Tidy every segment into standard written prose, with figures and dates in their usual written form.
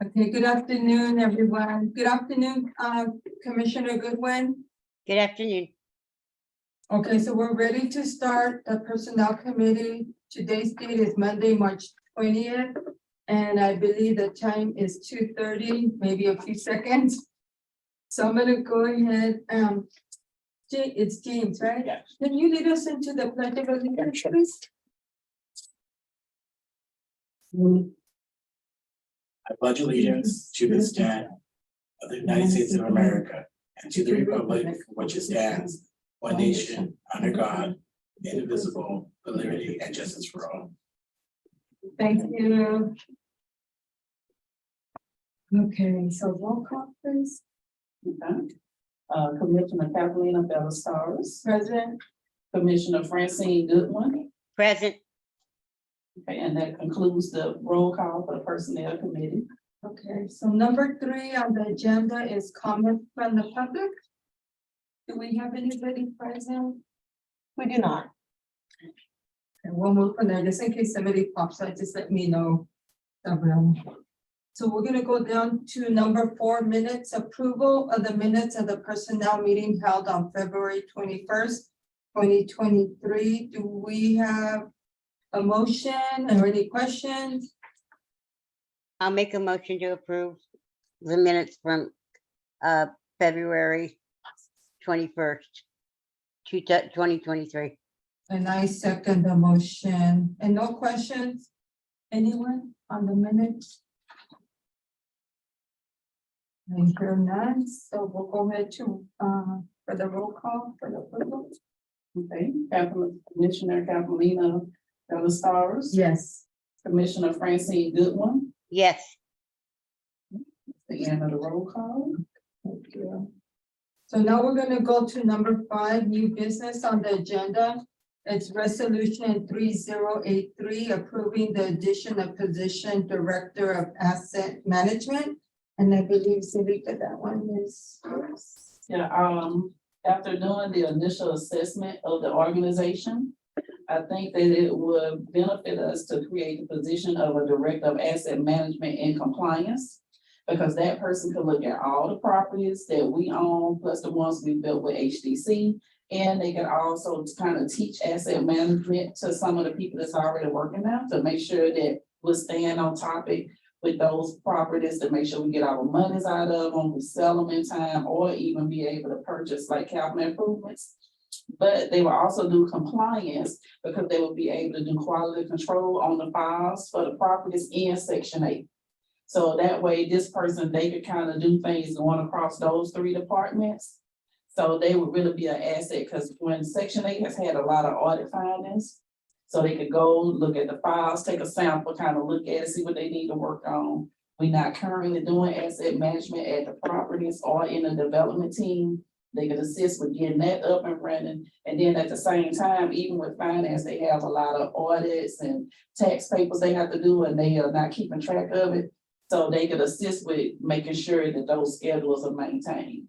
Okay, good afternoon, everyone. Good afternoon, Commissioner Goodwin. Good afternoon. Okay, so we're ready to start the Personnel Committee. Today's date is Monday, March 20th. And I believe the time is 2:30, maybe a few seconds. So I'm gonna go ahead, it's James, right? Yes. Can you lead us into the pledge of allegiance, please? I pledge allegiance to the flag of the United States of America and to the republic for which it stands, one nation, under God, indivisible, with liberty and justice for all. Thank you. Okay, so roll call, please. Okay. Commissioner Catalina Bellastars, President. Commissioner Francine Goodwin. Present. Okay, and that concludes the roll call for the Personnel Committee. Okay, so number 3 on the agenda is comment from the public. Do we have anybody present? We do not. And we'll move from there, just in case somebody pops up, just let me know. So we're gonna go down to number 4, minutes approval of the minutes of the personnel meeting held on February 21st, 2023. Do we have a motion or any questions? I'll make a motion to approve the minutes from February 21st, 2023. And I second the motion. And no questions? Anyone on the minutes? I hear none, so we'll go ahead to for the roll call for the approval. Okay, Commissioner Catalina Bellastars. Yes. Commissioner Francine Goodwin. Yes. The end of the roll call. Thank you. So now we're gonna go to number 5, new business on the agenda. It's resolution 3083, approving the addition of position Director of Asset Management. And I believe Sarika, that one is yours. Yeah, after doing the initial assessment of the organization, I think that it would benefit us to create the position of a Director of Asset Management and Compliance. Because that person could look at all the properties that we own, plus the ones we built with HDC. And they can also kind of teach asset management to some of the people that's already working now to make sure that we're staying on topic with those properties, to make sure we get our monies out of them, we sell them in time, or even be able to purchase like capital improvements. But they will also do compliance because they will be able to do quality control on the files for the properties in Section 8. So that way, this person, they could kind of do things going across those 3 departments. So they would really be an asset, because when Section 8 has had a lot of audit findings, so they could go look at the files, take a sample, kind of look at it, see what they need to work on. We're not currently doing asset management at the properties or in the development team. They could assist with getting that up and running. And then at the same time, even with finance, they have a lot of audits and tax papers they have to do, and they are not keeping track of it. So they could assist with making sure that those schedules are maintained.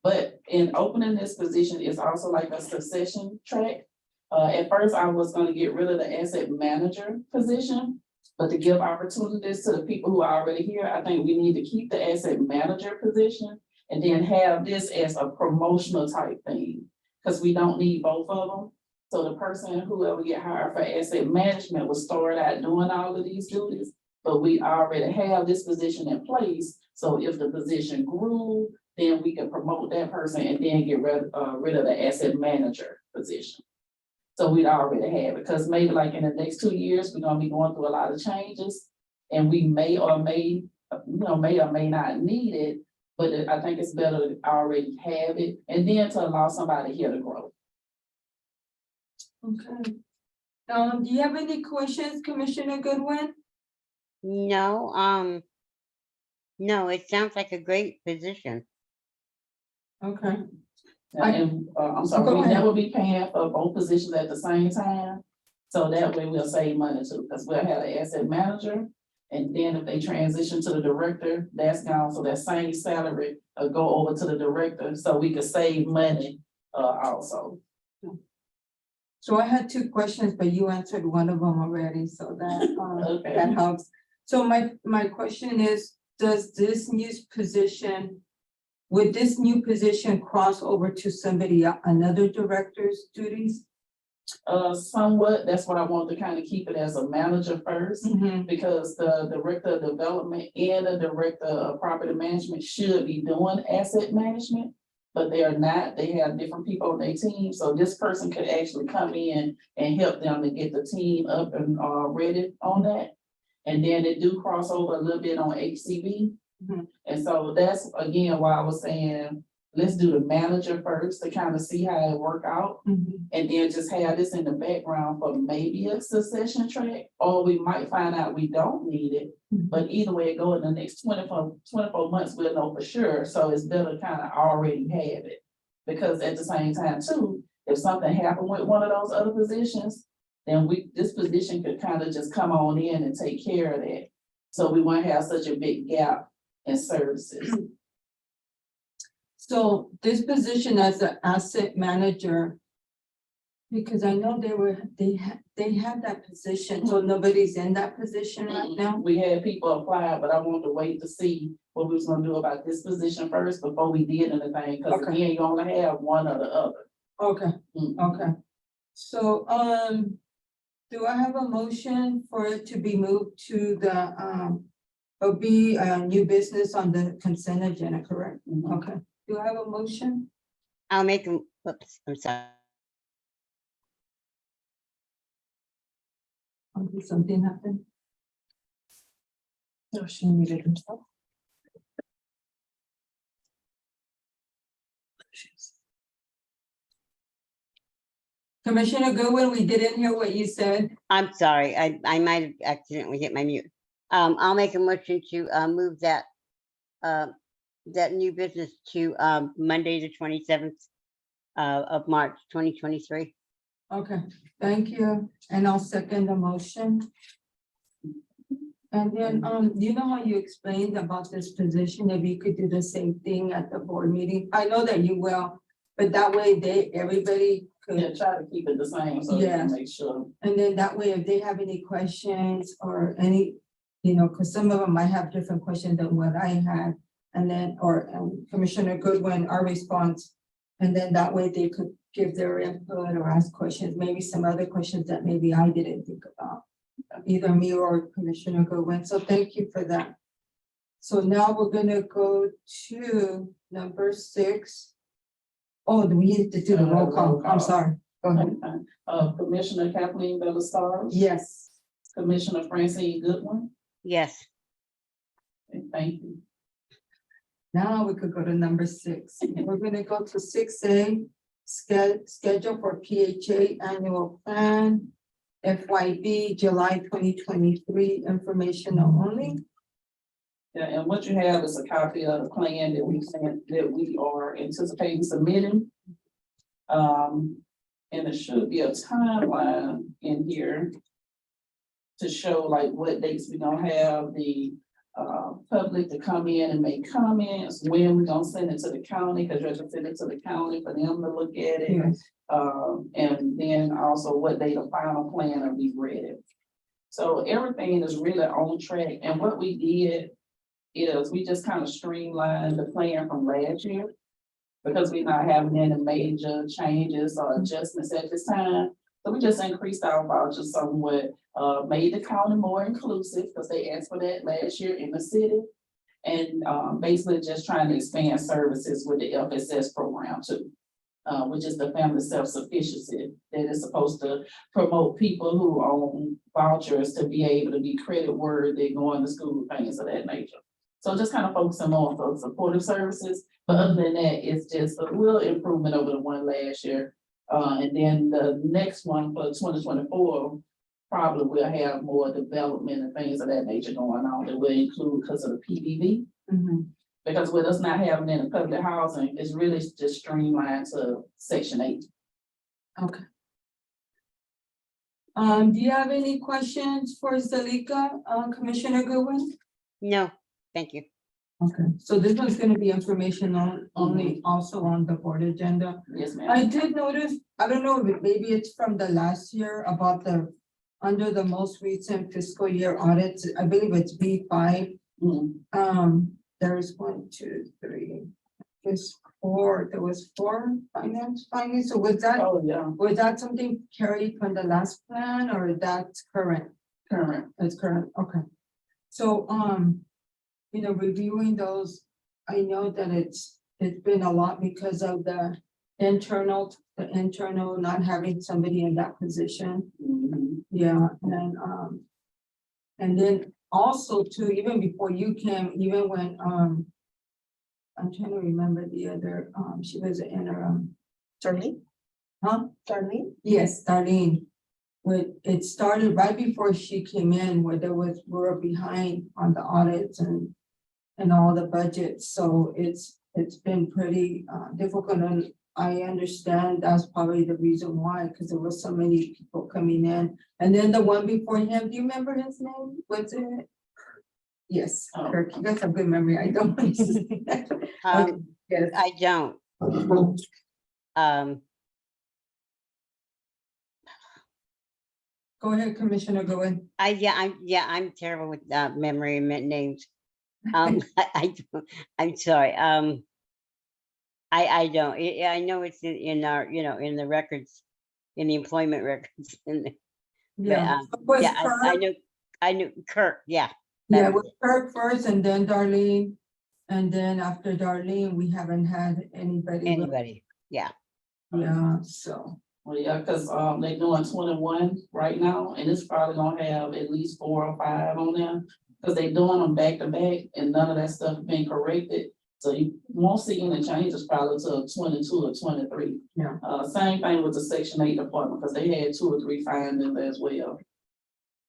But in opening this position is also like a succession track. At first, I was gonna get rid of the asset manager position, but to give opportunities to the people who are already here, I think we need to keep the asset manager position and then have this as a promotional type thing, because we don't need both of them. So the person, whoever get hired for asset management will start out doing all of these duties, but we already have this position in place. So if the position grew, then we can promote that person and then get rid of the asset manager position. So we'd already have it, because maybe like in the next 2 years, we're gonna be going through a lot of changes. And we may or may not need it, but I think it's better to already have it and then to allow somebody here to grow. Okay. Do you have any questions, Commissioner Goodwin? No, no, it sounds like a great position. Okay. And I'm Go sorry, we ahead. never be paying for both positions at the same time. So that way we'll save money too, because we'll have an asset manager. And then if they transition to the director, that's gone. So that same salary go over to the director, so we could save money also. So I had 2 questions, but you answered one of them already, so that Okay. that helps. So my question is, does this new position, would this new position cross over to somebody, another director's duties? Somewhat, that's what I wanted to kind of keep it as a manager first. Mhm. Because the director of development and the director of property management should be doing asset management. But they are not, they have different people on their team, so this person could actually come in and help them to get the team up and ready on that. And then it do cross over a little bit on HCB. Mhm. And so that's again why I was saying, let's do the manager first to kind of see how it work out. Mhm. And then just have this in the background for maybe a succession track, or we might find out we don't need it. Mhm. But either way it go in the next 24 months, we'll know for sure, so it's better to kind of already have it. Because at the same time too, if something happened with one of those other positions, then this position could kind of just come on in and take care of that. So we won't have such a big gap in services. So this position as an asset manager, because I know they had that position, so nobody's in that position right now? We had people apply, but I wanted to wait to see what we was gonna do about this position first before we did anything, because Okay. again, you only have one or the other. Okay, Mm. okay. So, do I have a motion for it to be moved to the, or be a new business on the consent agenda, correct? Mhm. Okay, do I have a motion? I'll make them, whoops, I'm sorry. Did something happen? No, she muted himself. Commissioner Goodwin, we didn't hear what you said. I'm sorry, I might have accidentally hit my mute. I'll make a motion to move that that new business to Monday, the 27th of March, 2023. Okay, thank you, and I'll second the motion. And then, you know how you explained about this position, if you could do the same thing at the board meeting? I know that you will, but that way everybody Yeah, could, try to keep it the same, so we Yes. can make sure. and then that way, if they have any questions or any, because some of them might have different questions than what I had. And then, or Commissioner Goodwin, our response, and then that way they could give their input or ask questions, maybe some other questions that maybe I didn't think about. Either me or Commissioner Goodwin, so thank you for that. So now we're gonna go to number 6. Oh, do we need to do the roll call? I'm sorry, go ahead. Commissioner Kathleen Bellastar. Yes, Commissioner Francine Goodwin, Yes, and thank you. now we could go to number 6. We're gonna go to 6A, schedule for PHA annual plan. FYB July 2023, informational only. Yeah, and what you have is a copy of the plan that we sent, that we are anticipating submitting. And there should be a timeline in here to show like what dates we gonna have the public to come in and make comments, when we gonna send it to the county, because you have to send it to the county for them to look at it. Yes. And then also what day the final plan will be ready. So everything is really on track, and what we did is we just kind of streamlined the plan from last year. Because we're not having any major changes or adjustments at this time. So we just increased our vouchers somewhat, made the county more inclusive, because they asked for that last year in the city. And basically just trying to expand services with the FSS program too. Which is the family self-sufficiency, that is supposed to promote people who own vouchers to be able to be credit worthy, going to school, things of that nature. So just kind of focusing more on supportive services, but other than that, it's just a real improvement over the one last year. And then the next one for 2024, probably will have more development and things of that nature going on that will include because of the PDV. Mhm. Because with us not having any public housing, it's really just streamlined to Section 8. Okay. Do you have any questions for Zalika, Commissioner Goodwin? no, thank you. Okay, so this one's gonna be informational only, also on the board agenda. Yes, ma'am. I did notice, I don't know, if maybe it's from the last year about under the most recent fiscal year audits, I believe it's B5. There's 1, 2, 3, there's 4, there was 4 finance findings, so was Oh, yeah, something carried from the last plan, or that's current? current. That's current, okay. So, reviewing those, I know that it's been a lot because of the internal not having somebody in that position. Mhm. Yeah, and then also too, even before you came, even when, I'm trying to remember the other, she was an interim. Darlene? Huh? Darlene? Yes, Darlene. When it started right before she came in, where we were behind on the audits and all the budgets, so it's been pretty difficult, and I understand that's probably the reason why, because there was so many people coming in. And then the one before him, do you remember his name? Was it? Yes, Oh. Kirk, you guys have good memory, I don't. Okay, yes. I don't. Go ahead, Commissioner, go ahead. I'm terrible with memory and names. I don't, I'm sorry. I don't. I know it's in our, in the records, in the employment records. Yeah. But, Was yeah, I Kirk- knew Kurt. Yeah. Yeah, that it was Kirk first and then Darlene. And then after Darlene, we haven't had anybody. Anybody? Yeah. Yeah, so. Well, yeah, cause they doing 21 right now, and it's probably gonna have at least 4 or 5 on there. Cause they doing them back to back and none of that stuff been corrected. So you won't see any changes probably to 22 or 23. Yeah. Same thing with the Section 8 department, cause they had 2 or 3 findings as well.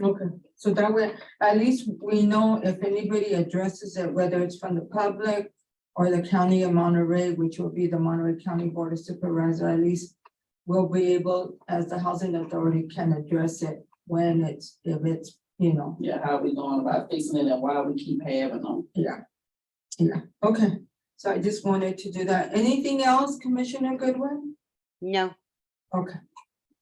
Okay, so that way, at least we know if anybody addresses it, whether it's from the public or the county of Monterey, which will be the Monterey County Board of Supervisors, at least we'll be able, as the housing authority, can address it when if it's, Yeah, how we going about fixing it and why we keep having them. yeah, okay. So I just wanted to do that. Anything else, Commissioner Goodwin? No. Okay.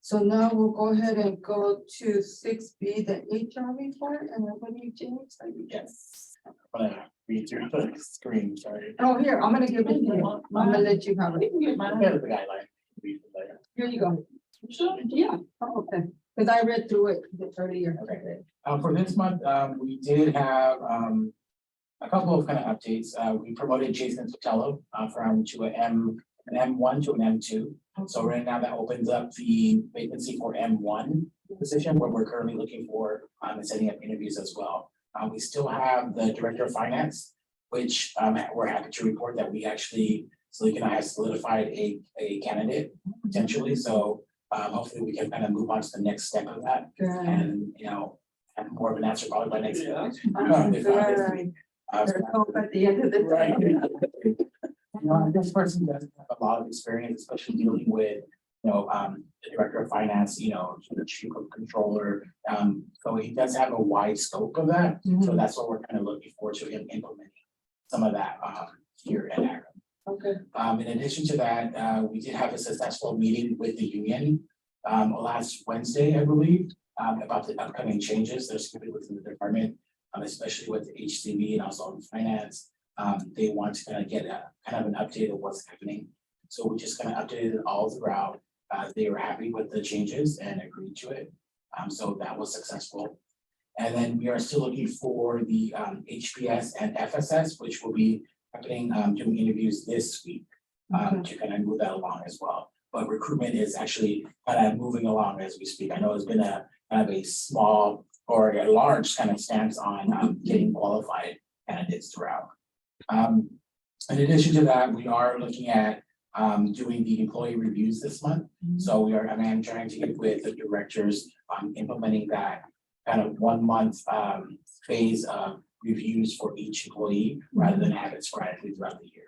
So now we'll go ahead and go to 6B, the HR report, and then what do you, James? Yes. I'm gonna read through the screen, sorry. Oh, here, I'm gonna give it to you. I'm gonna let you have We it. can get mine. Here's the guideline. Read it later. Here you go. Sure, yeah. Oh, okay, because I read through it earlier. Okay. For this month, we did have a couple of kind of updates. We promoted Jason Sotelo from an M1 to an M2. So right now that opens up the vacancy for M1 position, where we're currently looking for and setting up interviews as well. We still have the Director of Finance, which we're happy to report that we actually, Salika and I have solidified a candidate potentially. So hopefully we can kind of move on to the next step of that Good. and, have more of an answer probably by next week. Yeah. If not this Good. week. There's hope at the end of the Right. day. This person does have a lot of experience, especially dealing with, the Director of Finance, the Chief of Controller. So he does have a wide scope of that. So Mhm. that's what we're kind of looking forward to him implementing some of that here at Akron. Okay, In addition to that, we did have a successful meeting with the union last Wednesday, I believe, about the upcoming changes. There's going to be within the department, especially with the HCV and also in finance. They want to kind of get a kind of an update of what's happening. So we just kind of updated it all throughout. They were happy with the changes and agreed to it. So that was successful. And then we are still looking for the HPS and FSS, which will be happening, doing interviews this week to kind of move that along as well. But recruitment is actually kind of moving along as we speak. I know it's been a kind of a small or a large kind of stance on getting qualified candidates throughout. In addition to that, we are looking at doing the employee reviews this month. So I'm trying to get with the directors implementing that kind of 1 month phase of reviews for each employee rather than have it sporadically throughout the year.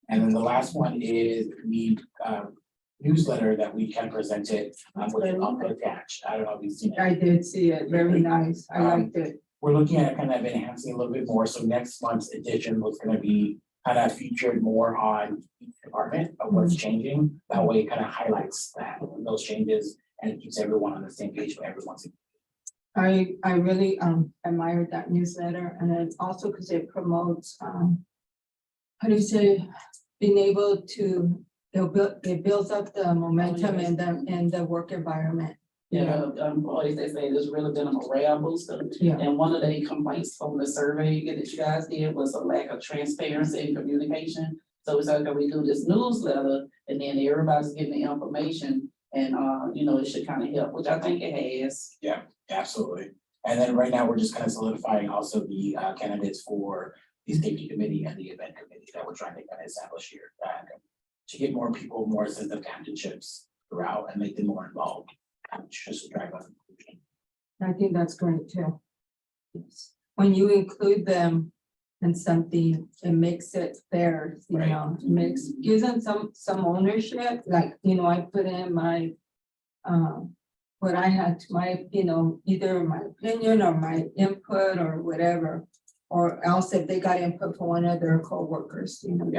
And then the last one is the newsletter that we can present it with an upload attached. I don't know if you've seen it. I did see it, very nice, I liked it. We're looking at kind of enhancing a little bit more. So next month's edition was going to be kind of featured more on each department of what's changing. That way it kind of highlights those changes and it keeps everyone on the same page for everyone's. I really admire that newsletter, and it's also because it promotes how do you say, being able to, it builds up the momentum in the work environment. Yeah, the employees, they say there's really been a morale booster. Yeah. And one of the complaints from the survey that you guys did was a lack of transparency and communication. So it's like, we do this newsletter and then everybody's getting the information and, you know, it should kind of help, which I think it has. Absolutely. And then right now, we're just kind of solidifying also the candidates for the safety committee and the event committee that we're trying to kind of establish here. To get more people, more sense of captainships throughout and make them more involved. Just to drive on conclusion. I think that's great too. Yes. When you include them in something, it makes it fair, you Right. know, gives them some ownership, like, you know, I put in my what I had to my, you know, either my opinion or my input or whatever. Or else if they got input from one of their coworkers, you know,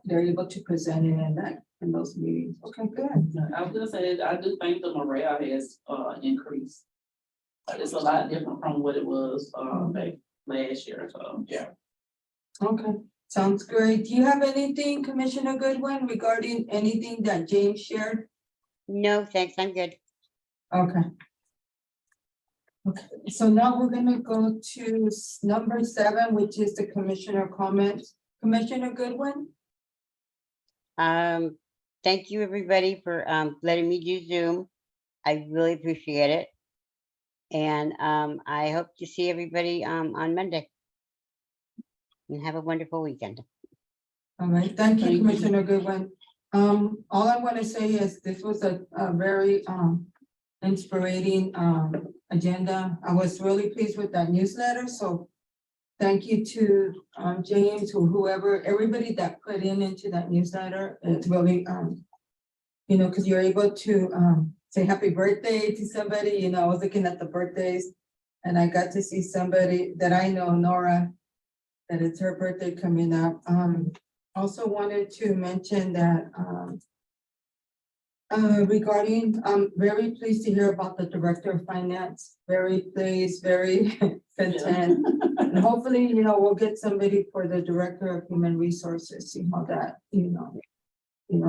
they're able to present it in those meetings. Okay, good. I was gonna say, I do think the morale has increased. It's a lot different from what it was back last year, so. Okay, sounds great. Do you have anything, Commissioner Goodwin, regarding anything that James shared? No, thanks, I'm good. Okay. Okay, so now we're gonna go to number 7, which is the commissioner comments. Commissioner Goodwin? Thank you, everybody, for letting me do Zoom. I really appreciate it. And I hope to see everybody on Monday. And have a wonderful weekend. All right, thank you, Thank you. Commissioner Goodwin. All I want to say is this was a very inspiring agenda. I was really pleased with that newsletter, so thank you to James or whoever, everybody that put into that newsletter. It's really you know, because you're able to say happy birthday to somebody. You know, I was looking at the birthdays and I got to see somebody that I know, Nora, that it's her birthday coming up. Also wanted to mention that regarding, I'm very pleased to hear about the Director of Finance. Very pleased, very content. And hopefully, you know, we'll get somebody for the Director of Human Resources, see how that, you know,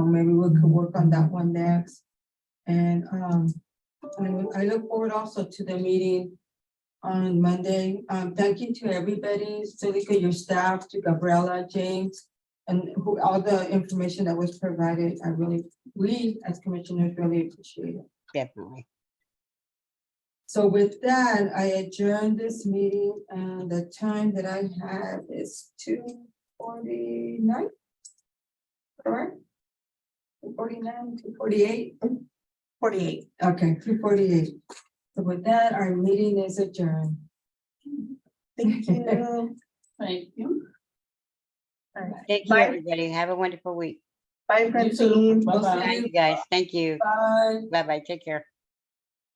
maybe we could work on that one next. And I look forward also to the meeting on Monday. Thank you to everybody, Silika, your staff, to Gabriella, James, and all the information that was provided. We as commissioners really appreciate it. Definitely. So with that, I adjourn this meeting, and the time that I have is 2:49. Correct? 2:49, 2:48? 48. Okay, 2:48. So with that, our meeting is adjourned. Thank you. Thank you. All right. Thank you, Bye. everybody. Have a wonderful week. Bye, You too. Francine. Bye-bye. Bye, you guys. Thank you. Bye. Bye-bye. Take care.